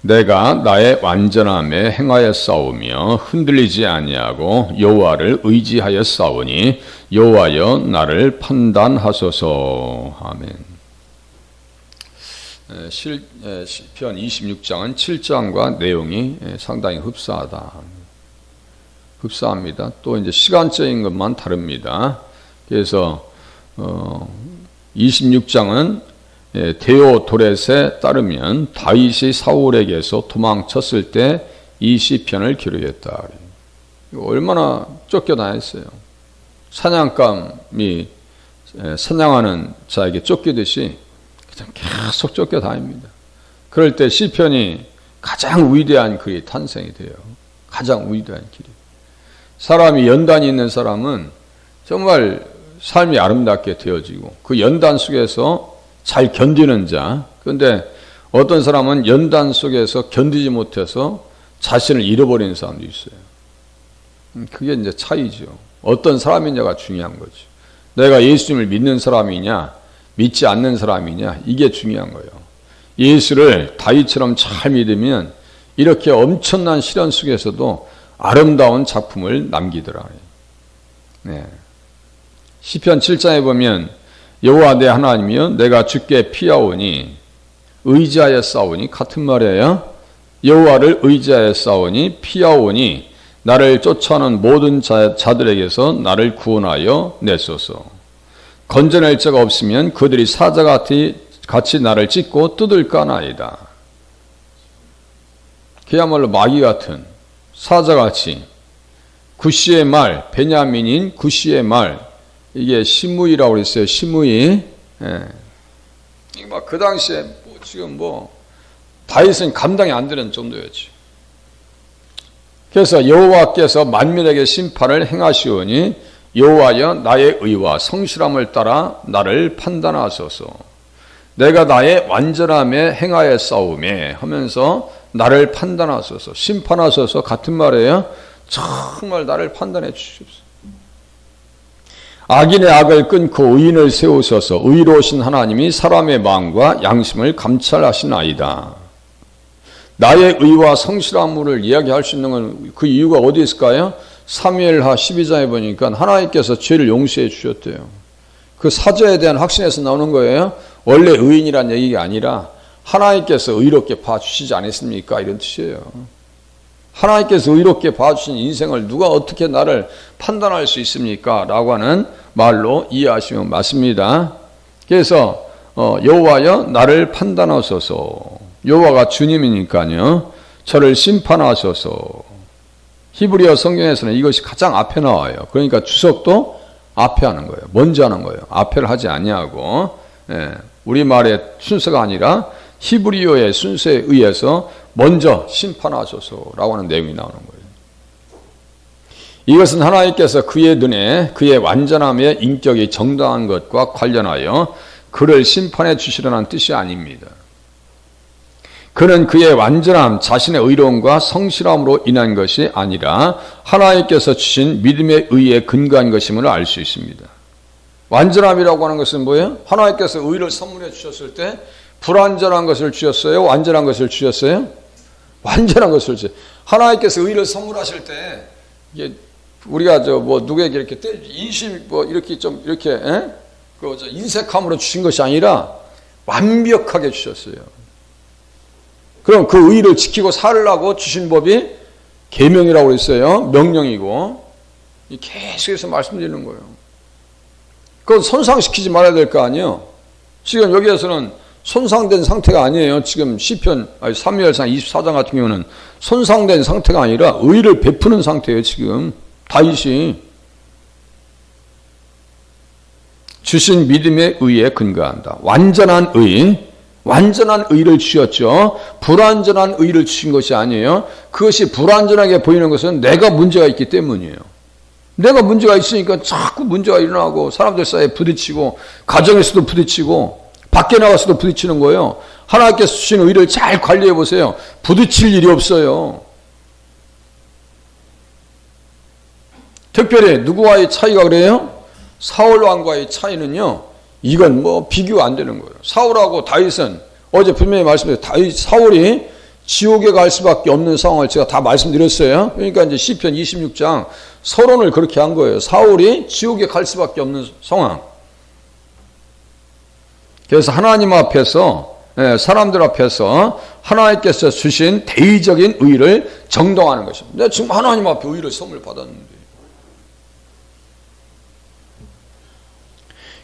내가 나의 완전함에 행하여 싸우며 흔들리지 아니하고 여호와를 의지하여 싸우니 여호와여 나를 판단하소서. 아멘. 시편 26장은 7장과 내용이 상당히 흡사합니다. 또 이제 시간적인 것만 다릅니다. 그래서 26장은 데오도렛에 따르면 다윗이 사울에게서 도망쳤을 때 이 시편을 기록했다. 얼마나 쫓겨다녔어요. 사냥감이 사냥하는 자에게 쫓기듯이 그냥 계속 쫓겨다닙니다. 그럴 때 시편이 가장 위대한 글이 탄생이 돼요. 가장 위대한 길이. 사람이 연단이 있는 사람은 정말 삶이 아름답게 되어지고 그 연단 속에서 잘 견디는 자. 그런데 어떤 사람은 연단 속에서 견디지 못해서 자신을 잃어버리는 사람도 있어요. 그게 이제 차이죠. 어떤 사람이냐가 중요한 거죠. 내가 예수님을 믿는 사람이냐, 믿지 않는 사람이냐, 이게 중요한 거예요. 예수를 다윗처럼 잘 믿으면 이렇게 엄청난 시련 속에서도 아름다운 작품을 남기더라. 네. 시편 7장에 보면 여호와 내 하나님이여 내가 주께 피하오니 의지하여 싸우니 같은 말이에요. 여호와를 의지하여 싸우니 피하오니 나를 쫓아오는 모든 자들에게서 나를 구원하여 내소서. 건져낼 자가 없으면 그들이 사자같이 나를 찢고 뜯을까나이다. 그야말로 마귀 같은 사자같이 구시의 말, 베냐민인 구시의 말, 이게 시므이라고 그랬어요. 시므이. 그 당시에 지금 다윗은 감당이 안 되는 정도였지. 그래서 여호와께서 만민에게 심판을 행하시오니 여호와여 나의 의와 성실함을 따라 나를 판단하소서. 내가 나의 완전함에 행하여 싸우매 하면서 나를 판단하소서. 심판하소서 같은 말이에요. 정말 나를 판단해 주십시오. 악인의 악을 끊고 의인을 세우소서. 의로우신 하나님이 사람의 마음과 양심을 감찰하시나이다. 나의 의와 성실함을 이야기할 수 있는 건 그 이유가 어디 있을까요? 사무엘하 12장에 보니까 하나님께서 죄를 용서해 주셨대요. 그 사죄에 대한 확신에서 나오는 거예요. 원래 의인이란 얘기가 아니라 하나님께서 의롭게 봐주시지 않았습니까? 이런 뜻이에요. 하나님께서 의롭게 봐주신 인생을 누가 어떻게 나를 판단할 수 있습니까? 라고 하는 말로 이해하시면 맞습니다. 그래서 여호와여 나를 판단하소서. 여호와가 주님이니까요. 저를 심판하소서. 히브리어 성경에서는 이것이 가장 앞에 나와요. 그러니까 주석도 앞에 하는 거예요. 먼저 하는 거예요. 앞에를 하지 아니하고 우리말의 순서가 아니라 히브리어의 순서에 의해서 먼저 심판하소서라고 하는 내용이 나오는 거예요. 이것은 하나님께서 그의 눈에 그의 완전함의 인격이 정당한 것과 관련하여 그를 심판해 주시려는 뜻이 아닙니다. 그는 그의 완전함, 자신의 의로움과 성실함으로 인한 것이 아니라 하나님께서 주신 믿음의 의에 근거한 것임을 알 수 있습니다. 완전함이라고 하는 것은 뭐예요? 하나님께서 의를 선물해 주셨을 때 불완전한 것을 주셨어요? 완전한 것을 주셨어요? 완전한 것을 주셨어요. 하나님께서 의를 선물하실 때 이게 우리가 누구에게 이렇게 인심 이렇게 좀 이렇게 인색함으로 주신 것이 아니라 완벽하게 주셨어요. 그럼 그 의를 지키고 살라고 주신 법이 계명이라고 했어요. 명령이고 계속해서 말씀드리는 거예요. 그건 손상시키지 말아야 될 거 아니에요. 지금 여기에서는 손상된 상태가 아니에요. 지금 사무엘상 24장 같은 경우는 손상된 상태가 아니라 의를 베푸는 상태예요. 지금 다윗이 주신 믿음의 의에 근거한다. 완전한 의를 주셨죠. 불완전한 의를 주신 것이 아니에요. 그것이 불완전하게 보이는 것은 내가 문제가 있기 때문이에요. 내가 문제가 있으니까 자꾸 문제가 일어나고 사람들 사이에 부딪히고 가정에서도 부딪히고 밖에 나가서도 부딪히는 거예요. 하나님께서 주신 의를 잘 관리해 보세요. 부딪힐 일이 없어요. 특별히 누구와의 차이가 그래요? 사울 왕과의 차이는요. 이건 비교가 안 되는 거예요. 사울하고 다윗은 어제 분명히 말씀드렸죠. 사울이 지옥에 갈 수밖에 없는 상황을 제가 다 말씀드렸어요. 그러니까 이제 시편 26장 서론을 그렇게 한 거예요. 사울이 지옥에 갈 수밖에 없는 상황. 그래서 하나님 앞에서, 사람들 앞에서 하나님께서 주신 대의적인 의를 정당하는 것입니다. 내가 지금 하나님 앞에 의를 선물 받았는데.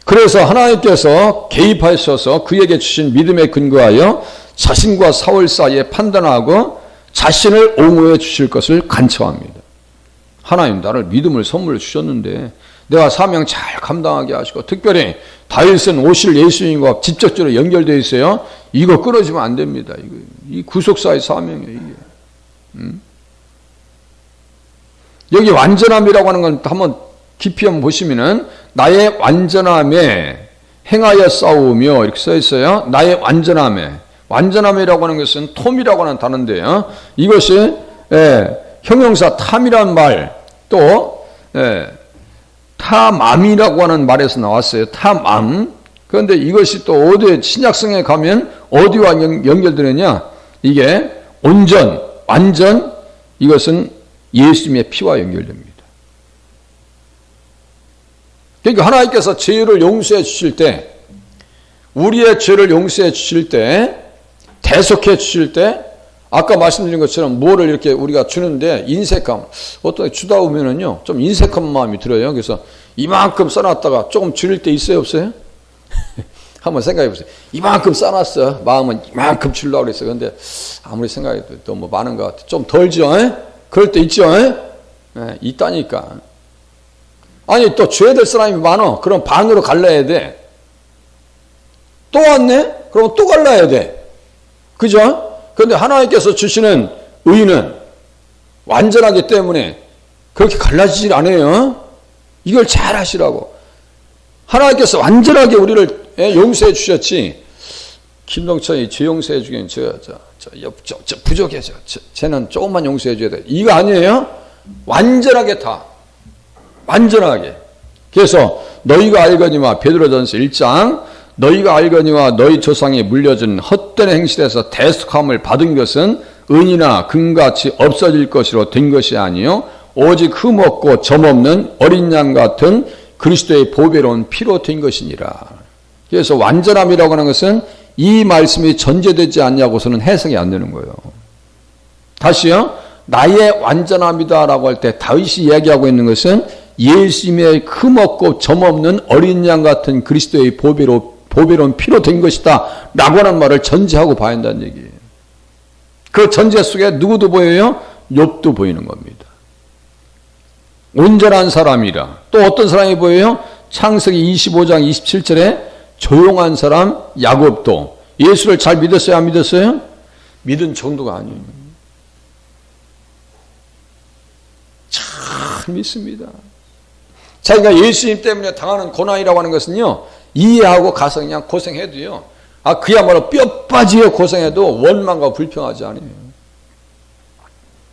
그래서 하나님께서 개입하셔서 그에게 주신 믿음에 근거하여 자신과 사울 사이에 판단하고 자신을 옹호해 주실 것을 간청합니다. 하나님, 나를 믿음을 선물로 주셨는데 내가 사명 잘 감당하게 하시고, 특별히 다윗은 오실 예수님과 직접적으로 연결되어 있어요. 이거 끊어지면 안 됩니다. 이 구속사의 사명이에요, 이게. 여기 완전함이라고 하는 건 한번 깊이 한번 보시면은, 나의 완전함에 행하여 싸우며 이렇게 써 있어요. 나의 완전함이라고 하는 것은 톰이라고 하는 단어인데요. 이것이 형용사 탐이라는 말, 또 탐암이라고 하는 말에서 나왔어요. 탐암. 그런데 이것이 또 어디에 신약성에 가면 어디와 연결되느냐? 이게 온전, 완전, 이것은 예수님의 피와 연결됩니다. 그러니까 하나님께서 죄를 용서해 주실 때, 우리의 죄를 용서해 주실 때, 대속해 주실 때, 아까 말씀드린 것처럼 뭐를 이렇게 우리가 주는데, 인색함. 어떻게 주다 보면은요, 좀 인색한 마음이 들어요. 그래서 이만큼 써놨다가 조금 줄일 때 있어요, 없어요? 한번 생각해 보세요. 이만큼 써놨어. 마음은 이만큼 주려고 그랬어요. 근데 아무리 생각해도 또 뭐 많은 것 같아. 좀 덜죠? 그럴 때 있죠? 있다니까. 아니, 또 줘야 될 사람이 많어. 그럼 반으로 갈라야 돼. 또 왔네? 그럼 또 갈라야 돼. 그죠? 그런데 하나님께서 주시는 의는 완전하기 때문에 그렇게 갈라지질 않아요. 이걸 잘 하시라고. 하나님께서 완전하게 우리를 용서해 주셨지. 김동천이 죄 용서해 주기엔 저 부족해. 쟤는 조금만 용서해 줘야 돼. 이거 아니에요? 완전하게 다. 완전하게. 그래서 너희가 알거니와, 베드로전서 1장, 너희가 알거니와 너희 조상이 물려준 헛된 행실에서 대속함을 받은 것은 은이나 금같이 없어질 것으로 된 것이 아니요 오직 흠없고 점없는 어린 양 같은 그리스도의 보배로운 피로 된 것이니라. 그래서 완전함이라고 하는 것은 이 말씀이 전제되지 않냐고서는 해석이 안 되는 거예요. 다시요. 나의 완전함이다라고 할 때 다윗이 이야기하고 있는 것은 예수님의 흠없고 점없는 어린 양 같은 그리스도의 보배로운 피로 된 것이다 라고 하는 말을 전제하고 봐야 한다는 얘기예요. 그 전제 속에 누구도 보여요? 욥도 보이는 겁니다. 온전한 사람이라. 또 어떤 사람이 보여요? 창세기 25장 27절에 조용한 사람 야곱도 예수를 잘 믿었어요? 안 믿었어요? 믿은 정도가 아니에요. 잘 믿습니다. 자기가 예수님 때문에 당하는 고난이라고 하는 것은요, 이해하고 가서 그냥 고생해도요, 그야말로 뼈 빠지게 고생해도 원망과 불평하지 않아요.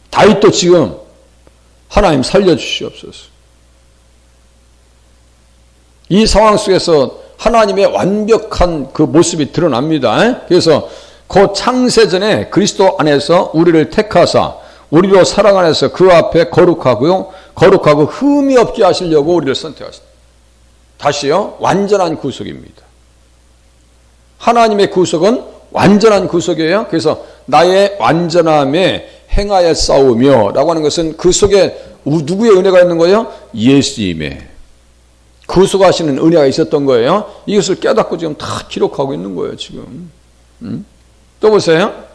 다윗도 지금 하나님 살려주시옵소서. 이 상황 속에서 하나님의 완벽한 그 모습이 드러납니다. 그래서 그 창세전에 그리스도 안에서 우리를 택하사 우리로 사랑 안에서 그 앞에 거룩하고 흠이 없게 하시려고 우리를 선택하셨다. 다시요, 완전한 구속입니다. 하나님의 구속은 완전한 구속이에요. 그래서 나의 완전함에 행하여 싸우며 라고 하는 것은 그 속에 누구의 은혜가 있는 거예요? 예수님의 구속하시는 은혜가 있었던 거예요. 이것을 깨닫고 지금 다 기록하고 있는 거예요, 지금. 또 보세요.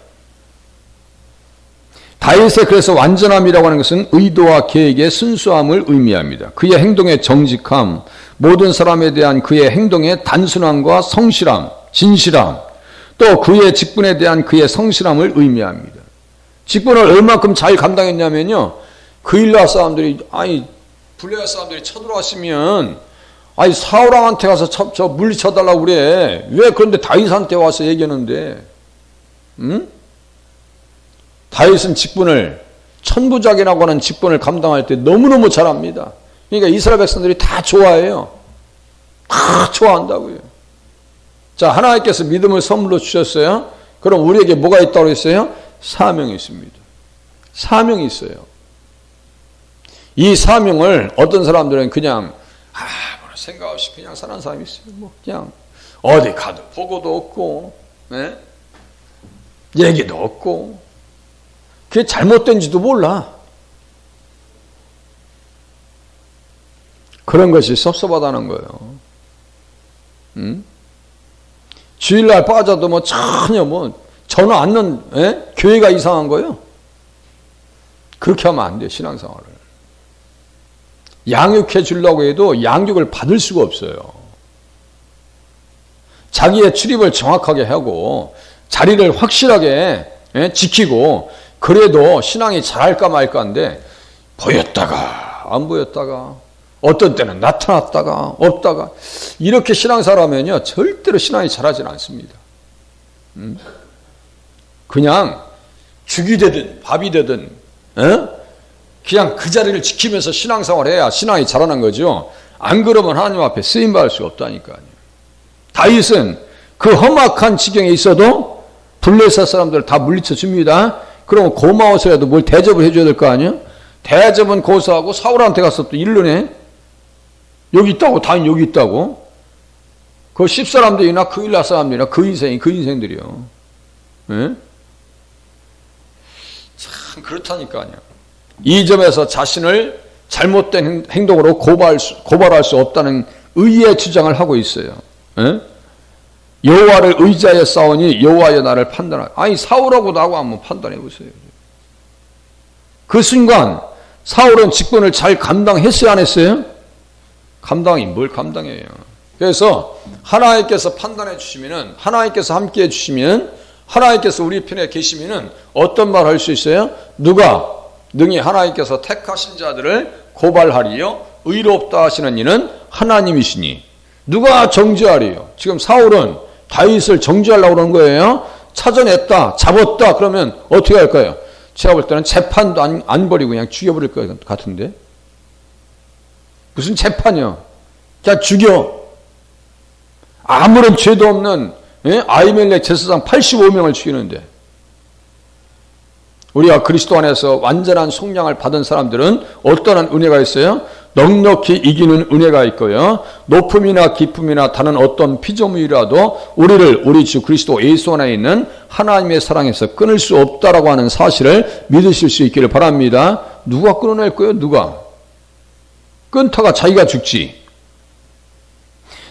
다윗의 그래서 완전함이라고 하는 것은 의도와 계획의 순수함을 의미합니다. 그의 행동의 정직함, 모든 사람에 대한 그의 행동의 단순함과 성실함, 진실함, 또 그의 직분에 대한 그의 성실함을 의미합니다. 직분을 얼마큼 잘 감당했냐면요, 그일라 사람들이, 블레아 사람들이 쳐들어왔으면, 사울왕한테 가서 저 물리쳐달라고 그래. 왜 그런데 다윗한테 와서 얘기하는데, 다윗은 직분을, 천부작이라고 하는 직분을 감당할 때 너무너무 잘합니다. 그러니까 이스라엘 백성들이 다 좋아해요. 다 좋아한다고요. 자, 하나님께서 믿음을 선물로 주셨어요. 그럼 우리에게 뭐가 있다고 했어요? 사명이 있습니다. 사명이 있어요. 이 사명을 어떤 사람들은 그냥 아무런 생각 없이 그냥 사는 사람이 있어요. 뭐 그냥 어디 가도 보고도 없고, 네? 얘기도 없고, 그게 잘못된지도 몰라. 그런 것이 섭섭하다는 거예요. 주일날 빠져도 뭐 전혀 뭐 전화 안 넣는 교회가 이상한 거예요. 그렇게 하면 안 돼요. 신앙생활을. 양육해 주려고 해도 양육을 받을 수가 없어요. 자기의 출입을 정확하게 하고 자리를 확실하게 지키고 그래도 신앙이 잘할까 말까인데 보였다가 안 보였다가 어떤 때는 나타났다가 없다가 이렇게 신앙생활하면요 절대로 신앙이 잘하지는 않습니다. 그냥 죽이 되든 밥이 되든 그냥 그 자리를 지키면서 신앙생활을 해야 신앙이 자라는 거죠. 안 그러면 하나님 앞에 쓰임받을 수 없다니까요. 다윗은 그 험악한 지경에 있어도 블레셋 사람들 다 물리쳐 줍니다. 그러면 고마워서라도 뭘 대접을 해줘야 될 거 아니에요? 대접은 고사하고 사울한테 가서 또 일러내. 여기 있다고, 다윗 여기 있다고. 그 10사람들이나 그 1라 사람들이나 그 인생들이요. 네? 참 그렇다니까요. 이 점에서 자신을 잘못된 행동으로 고발할 수 없다는 의의 주장을 하고 있어요. 네? 여호와를 의지하여 싸우니 여호와여 나를 판단하라. 아니 사울하고 나하고 한번 판단해 보세요. 그 순간 사울은 직분을 잘 감당했어요, 안 했어요? 뭘 감당해요. 그래서 하나님께서 판단해 주시면은, 하나님께서 함께 해 주시면, 하나님께서 우리 편에 계시면은 어떤 말 할 수 있어요? 누가 능히 하나님께서 택하신 자들을 고발하리요 의롭다 하시는 이는 하나님이시니 누가 정죄하리요? 지금 사울은 다윗을 정죄하려고 그러는 거예요. 찾아냈다, 잡았다 그러면 어떻게 할까요? 제가 볼 때는 재판도 안 벌이고 그냥 죽여버릴 것 같은데. 무슨 재판이요? 그냥 죽여. 아무런 죄도 없는 아히멜렉 제사장 85명을 죽이는데, 우리가 그리스도 안에서 완전한 속량을 받은 사람들은 어떠한 은혜가 있어요? 넉넉히 이기는 은혜가 있고요. 높음이나 기쁨이나 다른 어떤 피조물이라도 우리를 우리 주 그리스도 예수 안에 있는 하나님의 사랑에서 끊을 수 없다라고 하는 사실을 믿으실 수 있기를 바랍니다. 누가 끊어낼 거예요? 누가? 끊다가 자기가 죽지.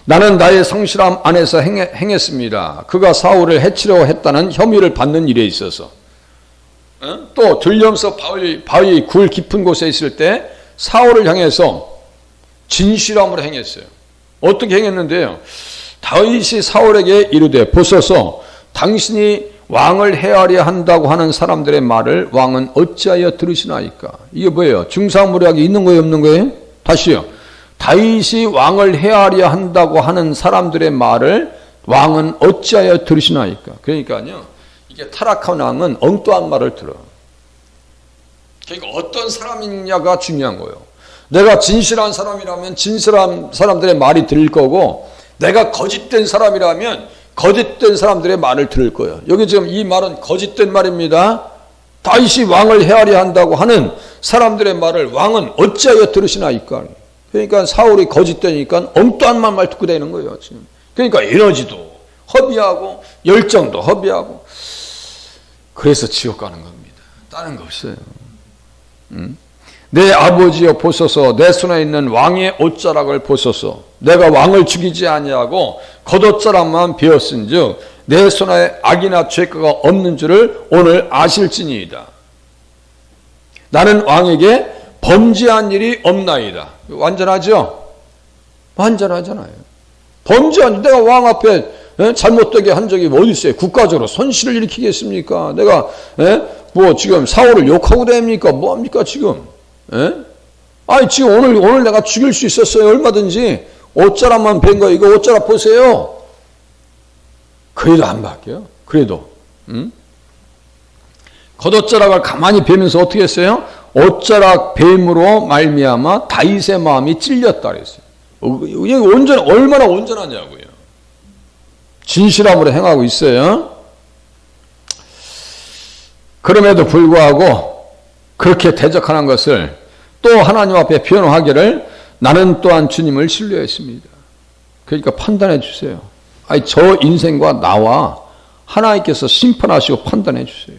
나는 나의 성실함 안에서 행했습니다. 그가 사울을 해치려고 했다는 혐의를 받는 일에 있어서. 또 들려서 바위 굴 깊은 곳에 있을 때 사울을 향해서 진실함으로 행했어요. 어떻게 행했는데요? 다윗이 사울에게 이르되 보소서 당신이 왕을 해하려 한다고 하는 사람들의 말을 왕은 어찌하여 들으시나이까? 이게 뭐예요? 중사무략이 있는 거예요, 없는 거예요? 다시요. 다윗이 왕을 해하려 한다고 하는 사람들의 말을 왕은 어찌하여 들으시나이까? 그러니까요, 이게 타락한 왕은 엉뚱한 말을 들어. 그러니까 어떤 사람이냐가 중요한 거예요. 내가 진실한 사람이라면 진실한 사람들의 말이 들릴 거고, 내가 거짓된 사람이라면 거짓된 사람들의 말을 들을 거예요. 여기 지금 이 말은 거짓된 말입니다. 다윗이 왕을 해하려 한다고 하는 사람들의 말을 왕은 어찌하여 들으시나이까? 그러니까 사울이 거짓되니까 엉뚱한 말만 듣고 다니는 거예요, 지금. 그러니까 에너지도 허비하고 열정도 허비하고, 그래서 지옥 가는 겁니다. 다른 거 없어요. 내 아버지여 보소서, 내 손에 있는 왕의 옷자락을 보소서. 내가 왕을 죽이지 아니하고 겉옷자락만 베었은즉 내 손에 악이나 죄가가 없는 줄을 오늘 아실지니이다. 나는 왕에게 범죄한 일이 없나이다. 완전하죠? 완전하잖아요. 범죄한, 내가 왕 앞에 잘못되게 한 적이 어디 있어요? 국가적으로 손실을 일으키겠습니까? 내가 뭐 지금 사울을 욕하고 다닙니까? 뭐합니까 지금? 아니 지금 오늘 내가 죽일 수 있었어요. 얼마든지. 옷자락만 벤 거, 이거 옷자락 보세요. 그래도 안 바뀌어요. 그래도. 겉옷자락을 가만히 베면서 어떻게 했어요? 옷자락 뱀으로 말미암아 다윗의 마음이 찔렸다 그랬어요. 이게 얼마나 온전하냐고요. 진실함으로 행하고 있어요. 그럼에도 불구하고 그렇게 대적하는 것을 또 하나님 앞에 변호하기를 나는 또한 주님을 신뢰했습니다. 그러니까 판단해 주세요. 아니, 저 인생과 나와 하나님께서 심판하시고 판단해 주세요.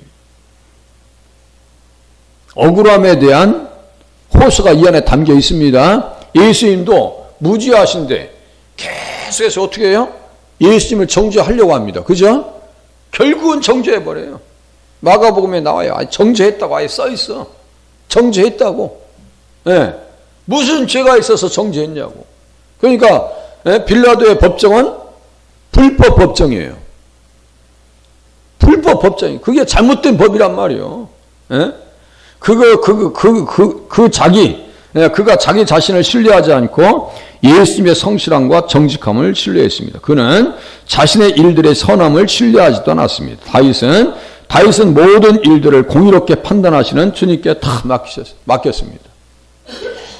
억울함에 대한 호소가 이 안에 담겨 있습니다. 예수님도 무지하신데 계속해서 어떻게 해요? 예수님을 정죄하려고 합니다. 그죠? 결국은 정죄해버려요. 마가복음에 나와요. 아니, 정죄했다고 아예 써있어. 정죄했다고. 예. 무슨 죄가 있어서 정죄했냐고. 그러니까 빌라도의 법정은 불법 법정이에요. 불법 법정이. 그게 잘못된 법이란 말이에요. 예? 그가 자기 자신을 신뢰하지 않고 예수님의 성실함과 정직함을 신뢰했습니다. 그는 자신의 일들의 선함을 신뢰하지도 않았습니다. 다윗은 모든 일들을 공의롭게 판단하시는 주님께 다 맡겼습니다.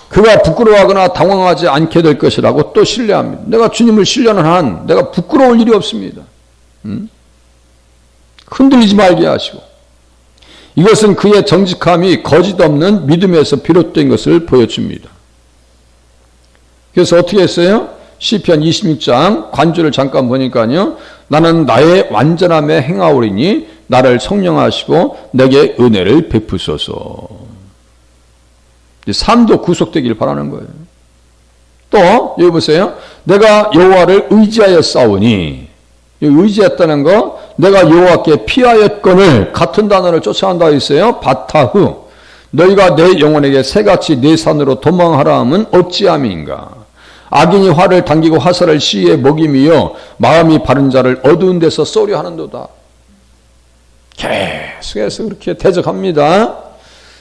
그가 부끄러워하거나 당황하지 않게 될 것이라고 또 신뢰합니다. 내가 주님을 신뢰하는 한 내가 부끄러울 일이 없습니다. 흔들리지 말게 하시고, 이것은 그의 정직함이 거짓 없는 믿음에서 비롯된 것을 보여줍니다. 그래서 어떻게 했어요? 시편 26장 관주를 잠깐 보니까요. 나는 나의 완전함에 행하오리니 나를 성령하시고 내게 은혜를 베푸소서. 삶도 구속되길 바라는 거예요. 또 여기 보세요. 내가 여호와를 의지하여 싸우니, 의지했다는 거, 내가 여호와께 피하였거늘 같은 단어를 쫓아간다고 했어요. 바타후. 너희가 내 영혼에게 새같이 내 산으로 도망하라 함은 어찌함인가. 악인이 화를 당기고 화살을 시에 먹임이여 마음이 바른 자를 어두운 데서 쏘려 하는도다. 계속해서 그렇게 대적합니다.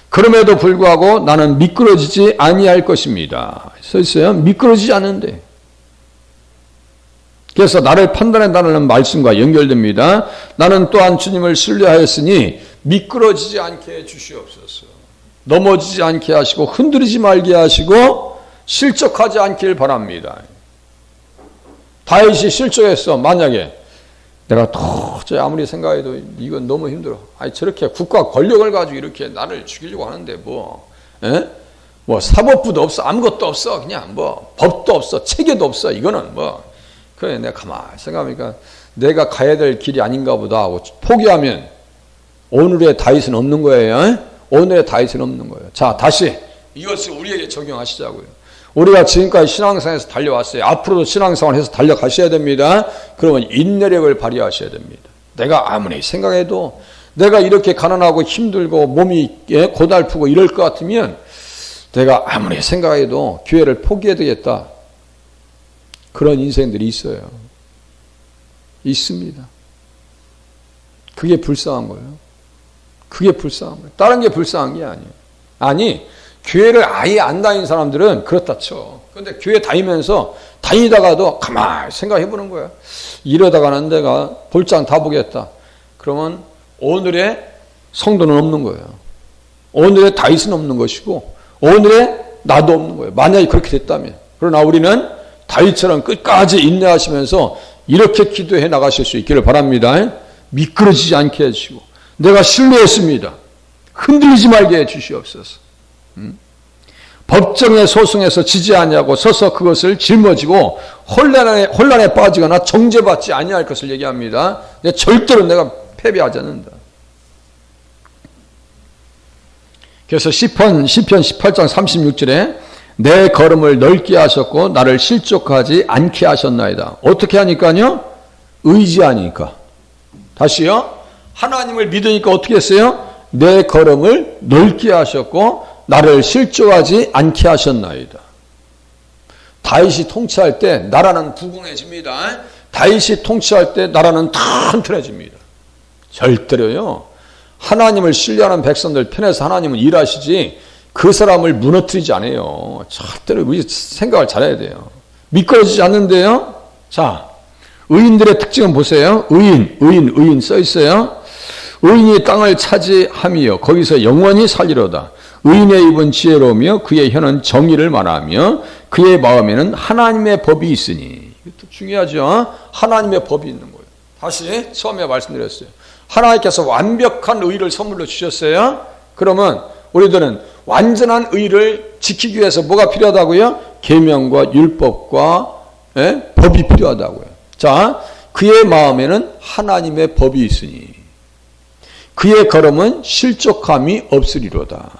그럼에도 불구하고 나는 미끄러지지 아니할 것입니다. 써 있어요. 미끄러지지 않는데. 그래서 나를 판단해달라는 말씀과 연결됩니다. 나는 또한 주님을 신뢰하였으니 미끄러지지 않게 해주시옵소서. 넘어지지 않게 하시고 흔들리지 말게 하시고 실족하지 않길 바랍니다. 다윗이 실족했어. 만약에 내가 도저히 아무리 생각해도 이건 너무 힘들어. 아니, 저렇게 국가 권력을 가지고 이렇게 나를 죽이려고 하는데 뭐 사법부도 없어. 아무것도 없어. 그냥 법도 없어. 체계도 없어. 이거는 그래, 내가 가만히 생각하니까 내가 가야 될 길이 아닌가 보다 하고 포기하면 오늘의 다윗은 없는 거예요. 오늘의 다윗은 없는 거예요. 자, 다시 이것을 우리에게 적용하시자고요. 우리가 지금까지 신앙생활에서 달려왔어요. 앞으로도 신앙생활에서 달려가셔야 됩니다. 그러면 인내력을 발휘하셔야 됩니다. 내가 아무리 생각해도 내가 이렇게 가난하고 힘들고 몸이 고달프고 이럴 것 같으면 내가 아무리 생각해도 교회를 포기해야 되겠다. 그런 인생들이 있어요. 있습니다. 그게 불쌍한 거예요. 그게 불쌍한 거예요. 다른 게 불쌍한 게 아니에요. 아니, 교회를 아예 안 다니는 사람들은 그렇다 쳐. 그런데 교회 다니다가도 가만히 생각해 보는 거야. 이러다가는 내가 볼장 다 보겠다. 그러면 오늘의 성도는 없는 거예요. 오늘의 다윗은 없는 것이고 오늘의 나도 없는 거예요. 만약에 그렇게 됐다면. 그러나 우리는 다윗처럼 끝까지 인내하시면서 이렇게 기도해 나가실 수 있기를 바랍니다. 미끄러지지 않게 해주시고 내가 신뢰했습니다. 흔들리지 말게 해주시옵소서. 법정의 소송에서 지지 아니하고 서서 그것을 짊어지고 혼란에 빠지거나 정죄받지 아니할 것을 얘기합니다. 절대로 내가 패배하지 않는다. 그래서 시편 18장 36절에 내 걸음을 넓게 하셨고 나를 실족하지 않게 하셨나이다. 어떻게 하니까요? 의지하니까. 다시요. 하나님을 믿으니까 어떻게 했어요? 내 걸음을 넓게 하셨고 나를 실족하지 않게 하셨나이다. 다윗이 통치할 때 나라는 부강해집니다. 다윗이 통치할 때 나라는 튼튼해집니다. 절대로요. 하나님을 신뢰하는 백성들 편에서 하나님은 일하시지 그 사람을 무너뜨리지 않아요. 절대로 우리 생각을 잘해야 돼요. 미끄러지지 않는데요. 자, 의인들의 특징은 보세요. 의인 써 있어요. 의인이 땅을 차지함이요 거기서 영원히 살리로다. 의인의 입은 지혜로우며 그의 혀는 정의를 말하며 그의 마음에는 하나님의 법이 있으니. 이것도 중요하죠. 하나님의 법이 있는 거예요. 다시 처음에 말씀드렸어요. 하나님께서 완벽한 의를 선물로 주셨어요. 그러면 우리들은 완전한 의를 지키기 위해서 뭐가 필요하다고요? 계명과 율법과 법이 필요하다고요. 자, 그의 마음에는 하나님의 법이 있으니 그의 걸음은 실족함이 없으리로다.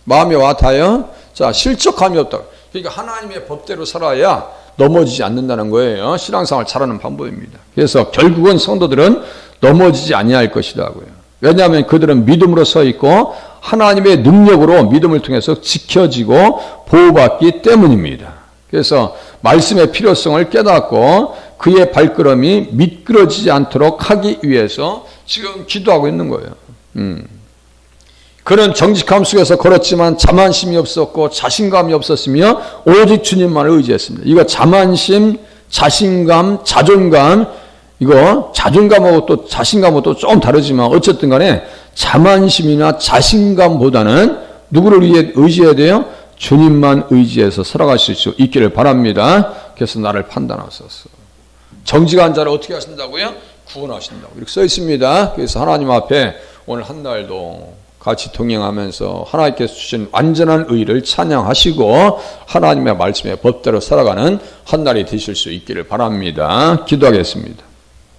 마음에 와 닿아요? 자, 실족함이 없다. 그러니까 하나님의 법대로 살아야 넘어지지 않는다는 거예요. 신앙생활 잘하는 방법입니다. 그래서 결국은 성도들은 넘어지지 아니할 것이라고요. 왜냐하면 그들은 믿음으로 서 있고 하나님의 능력으로 믿음을 통해서 지켜지고 보호받기 때문입니다. 그래서 말씀의 필요성을 깨닫고 그의 발걸음이 미끄러지지 않도록 하기 위해서 지금 기도하고 있는 거예요. 그는 정직함 속에서 걸었지만 자만심이 없었고 자신감이 없었으며 오직 주님만을 의지했습니다. 이거 자만심, 자신감, 자존감, 이거 자존감하고 또 자신감하고 또 좀 다르지만 어쨌든 간에 자만심이나 자신감보다는 누구를 의지해야 돼요? 주님만 의지해서 살아가실 수 있기를 바랍니다. 그래서 나를 판단하소서. 정직한 자를 어떻게 하신다고요? 구원하신다고 이렇게 써 있습니다. 그래서 하나님 앞에 오늘 한 날도 같이 동행하면서 하나님께서 주신 완전한 의를 찬양하시고 하나님의 말씀의 법대로 살아가는 한 날이 되실 수 있기를 바랍니다. 기도하겠습니다.